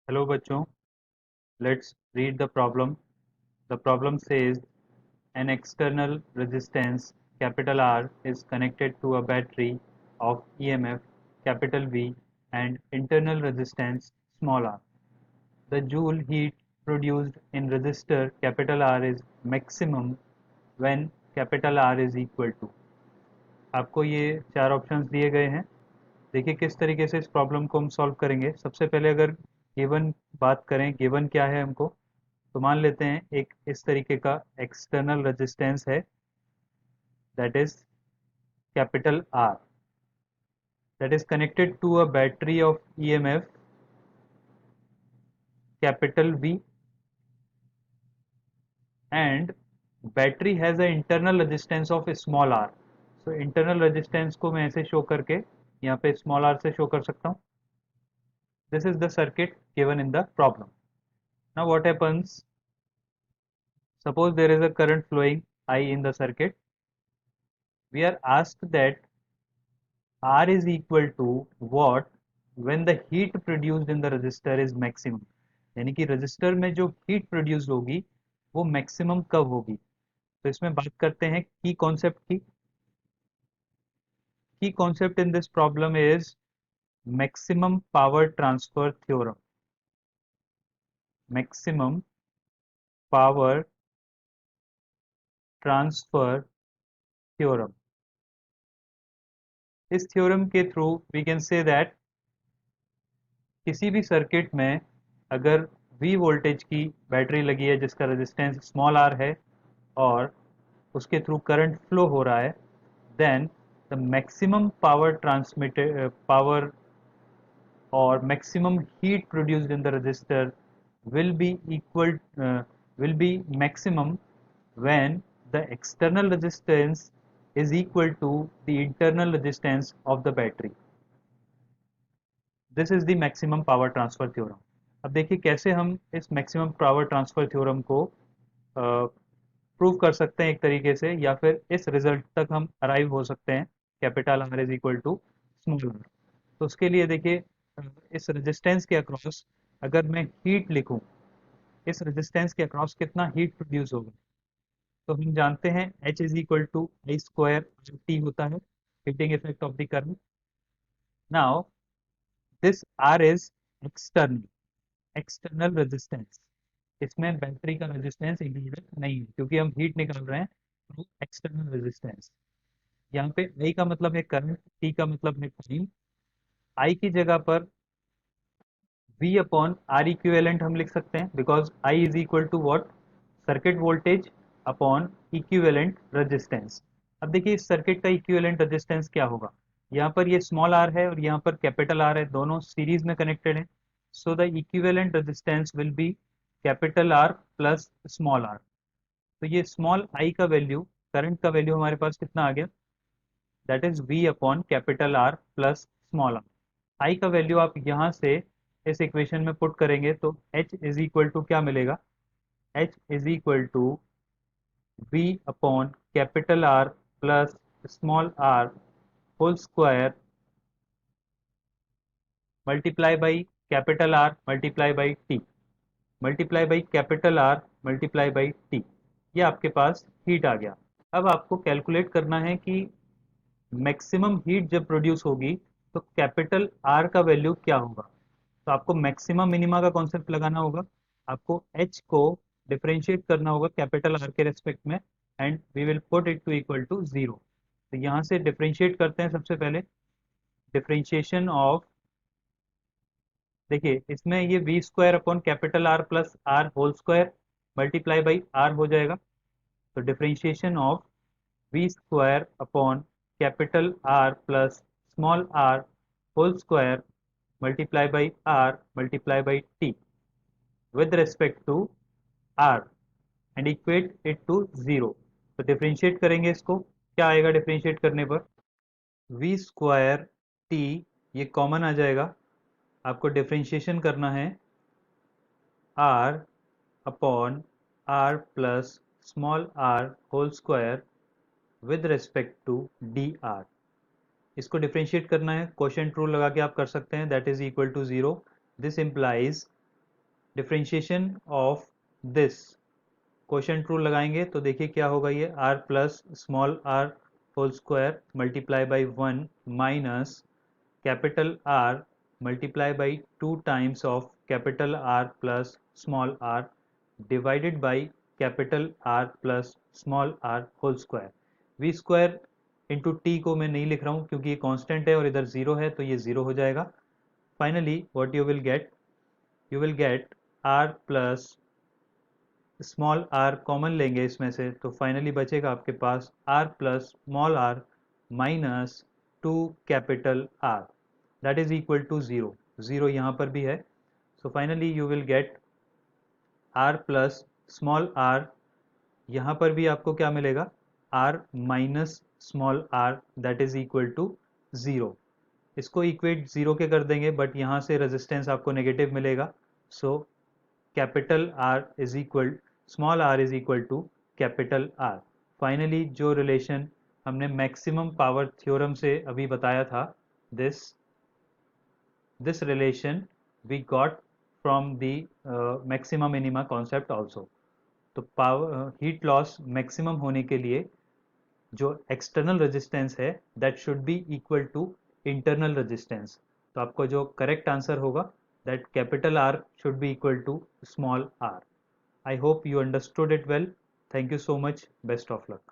Hello बच्चों, let's read the problem. The problem says an external resistance capital R is connected to a battery of EMF capital V and internal resistance small r. The joule heat produced in resistor capital R is maximum when capital R is equal to. आपको ये चार options दिए गए हैं. देखिए किस तरीके से इस प्रॉब्लम को हम सॉल्व करेंगे. सबसे पहले अगर गिवन बात करें, गिवन क्या है हमको, तो मान लेते हैं एक इस तरीके का एक्सटर्नल रेजिस्टेंस है, that is capital R, that is connected to a battery of EMF capital V and battery has a internal resistance of small r. So internal resistance को मैं ऐसे शो करके यहाँ पे स्मॉल आर से show कर सकता हूँ. This is the circuit given in the problem. Now what happens, suppose there is a current flowing I in the circuit. We are asked that R is equal to what when the heat produced in the resistor is maximum. यानी कि register में जो heat produce होगी वो maximum कब होगी. तो इसमें बात करते हैं की कॉन्सेप्ट की. Key concept in this problem is maximum power transfer theorem. Maximum power transfer theorem. इस थ्योरम के through we can say that किसी भी सर्किट में अगर V वोल्टेज की बैटरी लगी है जिसका रेजिस्टेंस स्मॉल r है और उसके थ्रू करंट फ्लो हो रहा है, then the maximum power transmitted power और maximum heat produced in the resistor will be equal will be maximum when the external resistance is equal to the internal resistance of the battery. This is the maximum power transfer theorem. अब देखिए कैसे हम इस maximum power transfer theorem को prove कर सकते हैं एक तरीके से, या फिर इस रिजल्ट तक हम अराइव हो सकते हैं capital R is equal to small r. तो उसके लिए देखिए इस रेजिस्टेंस के अक्रॉस अगर मैं हीट लिखूं, इस रेजिस्टेंस के अक्रॉस कितना हीट प्रोड्यूस होगा, तो हम जानते हैं H is equal to I square T होता है, heating effect of the current. Now this R is external, external resistance. इसमें बैटरी का रेजिस्टेंस इंक्लूडेड नहीं है क्योंकि हम हीट निकाल रहे हैं थ्रू एक्सटर्नल रेजिस्टेंस. यहाँ पे आई का मतलब है करंट, टी का मतलब है टाइम. आई की जगह पर वी अपॉन आर इक्विवेलेंट हम लिख सकते हैं because I is equal to what, circuit voltage upon equivalent resistance. अब देखिए इस सर्किट का इक्विवेलेंट रेजिस्टेंस क्या होगा. यहाँ पर ये स्मॉल आर है और यहाँ पर कैपिटल आर है, दोनों सीरीज में कनेक्टेड है. So the equivalent resistance will be capital R plus small r. तो ये स्मॉल आई का वैल्यू, करंट का वैल्यू हमारे पास कितना आ गया, that is V upon capital R plus small R. I का वैल्यू आप यहाँ से इस इक्वेशन में पुट करेंगे तो एच इज इक्वल टू क्या मिलेगा, H is equal to V upon capital R plus small r whole square multiply by capital R multiply by T multiply by capital R multiply by T. ये आपके पास heat आ गया. अब आपको calculate करना है कि मैक्सिमम हीट जब produce होगी तो कैपिटल आर का वैल्यू क्या होगा. तो आपको मैक्सिमम मिनिमा का कॉन्सेप्ट लगाना होगा. आपको एच को डिफरेंशिएट करना होगा कैपिटल आर के रेस्पेक्ट में and we will put it to equal to zero. तो यहाँ से डिफरेंशिएट करते हैं. सबसे पहले डिफरेंशिएशन ऑफ, देखिए इसमें ये V square upon capital R plus R whole square multiply by R हो जाएगा. तो differentiation of V square upon capital R plus small r whole square multiply by r multiply by T with respect to r and equate it to zero. तो differentiate करेंगे इसको, क्या आएगा differentiate करने पर, v स्क्वायर t, ये common आ जाएगा. आपको डिफरेंशिएशन करना है r अपॉन r plus small r whole square with respect to dr. इसको डिफरेंशिएट करना है, क्वोशिएंट रूल लगा के आप कर सकते हैं, that is equal to zero. This implies differentiation of this, quotient rule लगाएंगे तो देखिए क्या होगा, ये r plus small r whole square multiply by 1 minus capital R multiply by 2 times of capital R plus small r divided by capital R plus small r whole square. v square into T को मैं नहीं लिख रहा हूँ क्योंकि ये constant है और इधर जीरो है तो ये जीरो हो जाएगा। Finally what you will get r plus small r common लेंगे इसमें से तो फाइनली बचेगा आपके पास r plus small r minus 2 capital R that is equal to zero, zero यहाँ पर भी है। So finally you will get r plus small r, यहाँ पर भी आपको क्या मिलेगा, r minus small r that is equal to zero. इसको इक्वेट जीरो के कर देंगे बट यहाँ से रेजिस्टेंस आपको नेगेटिव मिलेगा। So capital R is equal small r is equal to capital R। Finally जो रिलेशन हमने मैक्सिमम पावर थ्योरम से अभी बताया था, this relation we got from the maximum minima concept also. तो पावर हीट लॉस मैक्सिमम होने के लिए जो एक्सटर्नल रेजिस्टेंस है that should be equal to internal resistance. तो आपको जो करेक्ट आंसर होगा that capital R should be equal to small r. I hope you understood it well. Thank you so much. Best of luck.